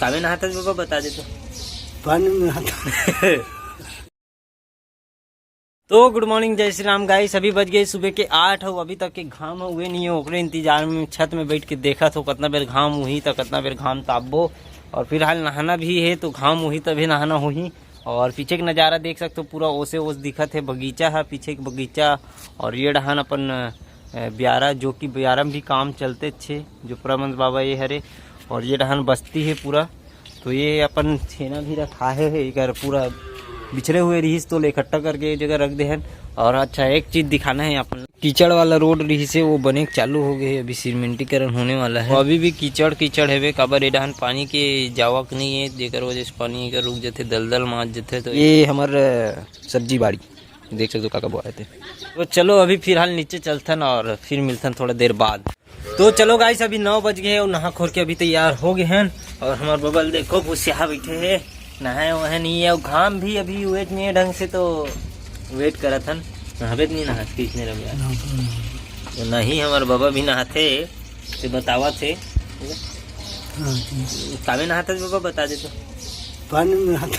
कावे नहाता बाबा बता दे तो। पानी में नहाता। तो गुड मॉर्निंग, जय श्री राम गाइस। अभी बज गए सुबह के 8 हो, अभी तक के घाम हुए नहीं है। ओकरे इंतजार में छत में बैठ के देखा तो कितना बेर घाम हुई तो कितना बेर घाम ताबो। और फिलहाल नहाना भी है तो घाम हुई तभी नहाना हुई। और पीछे का नज़ारा देख सकते हो, पूरा ओसे ओस दिखत है। बगीचा है पीछे एक बगीचा। और ये डहान अपन ब्यारा, जो कि ब्यारा में भी काम चलते छे, जो परमहंस बाबा ये हरे। और ये डहान बस्ती है पूरा। तो ये अपन छेना भी रखा है इधर, पूरा बिछड़े हुए रहीस तो इकट्ठा करके एक जगह रख दे हैं। और अच्छा एक चीज दिखाना है अपन, कीचड़ वाला रोड रही से वो बने चालू हो गए, अभी सीमेंटीकरण होने वाला है। अभी भी कीचड़ कीचड़ है, काबर ए डहान पानी के जावक नहीं है, जेकर वजह से पानी का रुक जाते, दलदल मार जाते। तो ये हमार सब्जी बाड़ी देख सकते हो काका बोए थे। तो चलो अभी फिलहाल नीचे चलथन और फिर मिलथन थोड़ा देर बाद। तो चलो गाइस, अभी 9 बज गए और नहा खोर के अभी तैयार हो गए हैं। और हमारे बबल देखो भूसिया बैठे है, नहाए वह नहीं है। और घाम भी अभी हुए नहीं है ढंग से, तो वेट करा था। नहावे नहीं नहा किसने रहा तो नहीं, हमारे बाबा भी नहाते से बतावा थे। कावे नहाता बाबा बता दे तो। पानी में नहाता।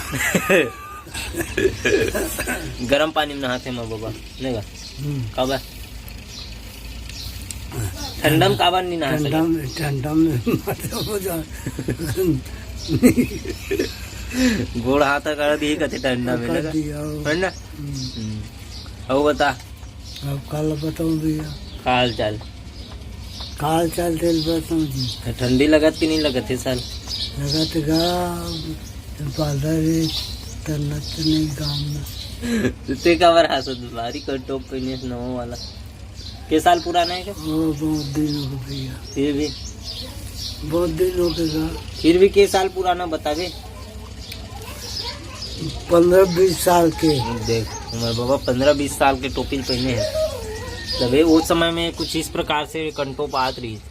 गर्म पानी में नहाते हमारे बाबा नहीं काबा, ठंडा में काबा नहीं नहा सकते। ठंडा में गोड़ हाथ कर दी कथे ठंडा में लगा ठंडा। अब बता, अब कल बताऊं भैया। काल चाल तेल बताऊं जी। ठंडी लगत कि नहीं लगत है साल? लगत गा तन्नत नहीं काम में। ते कवर हासत बारी कर टोप पहने नवा वाला के साल पुराना है क्या? वो बहुत दिन हो गए भैया। फिर भी बहुत दिन हो गए। फिर भी के साल पुराना बतावे? 15-20 साल के। देख हमारे बाबा 15-20 साल के टोपी पहने हैं। तभी उस समय में कुछ इस प्रकार से कंटोप आत रही थी।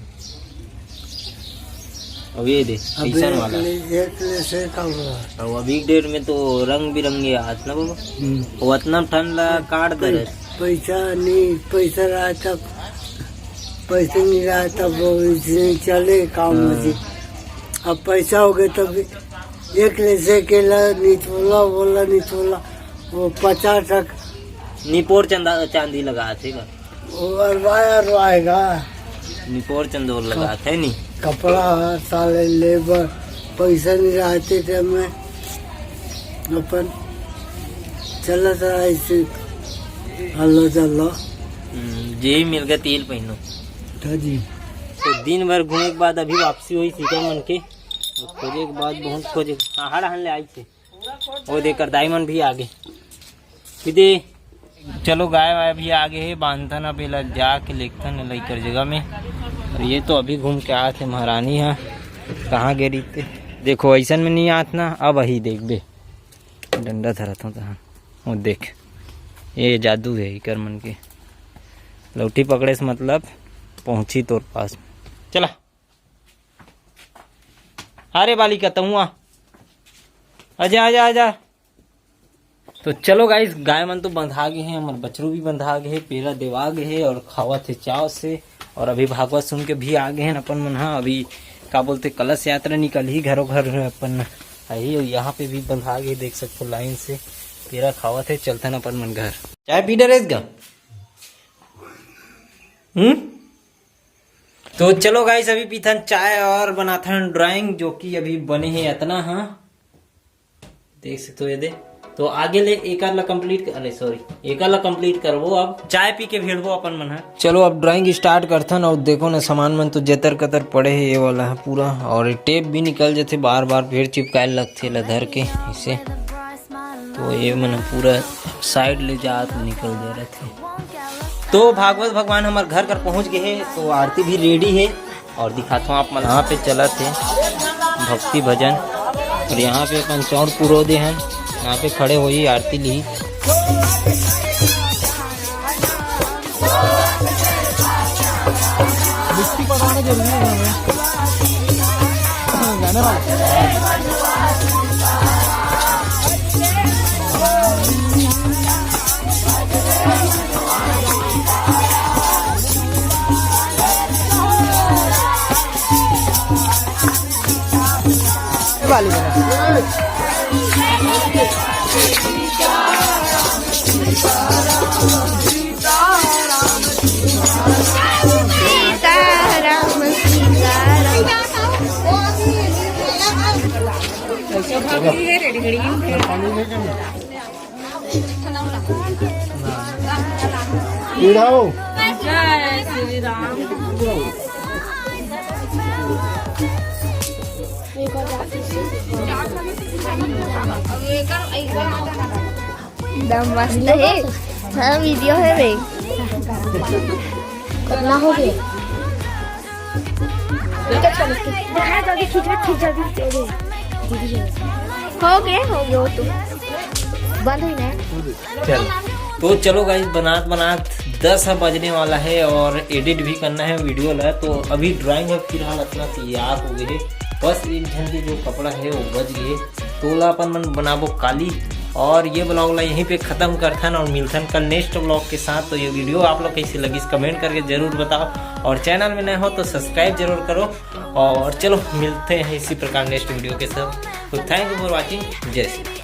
अब ये देख ऐसा वाला और अभी डेट में तो रंग बिरंगे हाथ ना बाबा। वो इतना ठंड काट दे। पैसा रहा तब, पैसे नहीं रहा तब वो नहीं चले काम में। अब पैसा हो गया तब एक से केला निचोला वो 50 तक निपोर चांदी लगा थे का वो अरवाएगा। निपोर चंदोर लगा थे नहीं कपड़ा साले लेबर पैसा नहीं रहते थे। मैं अपन चला था ऐसे हल्लो चलो जी मिल गया तेल पहनो जी। तो दिन भर घूमने के बाद अभी वापसी हुई सीकर मन के खोजे के बाद बहुत खोजे हन ले आई थे। वो देखकर दाईमन भी आगे दे। चलो गाय वाय भी आगे है, बांधथन अब जाके लेखथन लेकर जगह में। और ये तो अभी घूम के आए थे। महारानी है कहाँ गिरी थे देखो, ऐसा में नहीं आत ना। अब वही देख बे डंडा धरत हूँ तहाँ, वो देख ये जादू है इकर मन के। लौठी पकड़े से मतलब पहुंची तोर पास। चला अरे बालिका तुम आजा आजा आजा। तो चलो गाइस, गाय मन तो बंधा गए हैं, हमारे बछरू भी बंधा गए हैं, पेड़ा देवा गए हैं और खावा थे चाव से। और अभी भागवत सुन के भी आ गए हैं अपन मन। हाँ अभी क्या बोलते कलश यात्रा निकल ही घरों घर अपन आई। और यहाँ पे भी बंधा गए देख सकते हो लाइन से। पेड़ा खावा थे, चलते न अपन मन घर। चाय पी डरेगा तो चलो गाइस, अभी पीथन चाय और बनाथन ड्राइंग, जो कि अभी बने हैं इतना। हाँ देख सकते हो ये दे। तो आगे ले एक कंप्लीट करवो। अब चाय पी के भिड़बो अपन मन है। चलो अब ड्राइंग स्टार्ट करथन। और देखो ना सामान मन तो जतर कतर पड़े है ये वाला है पूरा। और टेप भी निकल जाते बार बार, फिर चिपकाए लगते लधर के इसे। तो ये मन पूरा साइड ले जात निकल जा रहे थे। तो भागवत भगवान हमारे घर घर पहुंच गए हैं। तो आरती भी रेडी है और दिखाता हूँ आप मन। यहाँ पे चला थे भक्ति भजन। और यहाँ पे अपन चौड़ पुरोदे हैं, यहाँ पे खड़े हुई आरती ली। वाली बना। एकदम मस्त है। हाँ वीडियो है रे। कितना हो गया? हो गया वो तो बंद हुई ना। चल तो चलो गाइस, बनात 10 बजने वाला है और एडिट भी करना है वीडियो ला। तो अभी ड्राइंग है फिलहाल अपना तैयार हो गए, बस एक झंडे जो कपड़ा है वो बच गए। तोला अपन मन बनाबो काली। और ये ब्लॉग ला यहीं पे ख़त्म करथन और मिलथन कल नेक्स्ट ब्लॉग के साथ। तो ये वीडियो आप लोग कैसी लगी कमेंट करके ज़रूर बताओ, और चैनल में नए हो तो सब्सक्राइब जरूर करो। और चलो मिलते हैं इसी प्रकार नेक्स्ट वीडियो के साथ। तो थैंक यू फॉर वॉचिंग। जय श्री राम।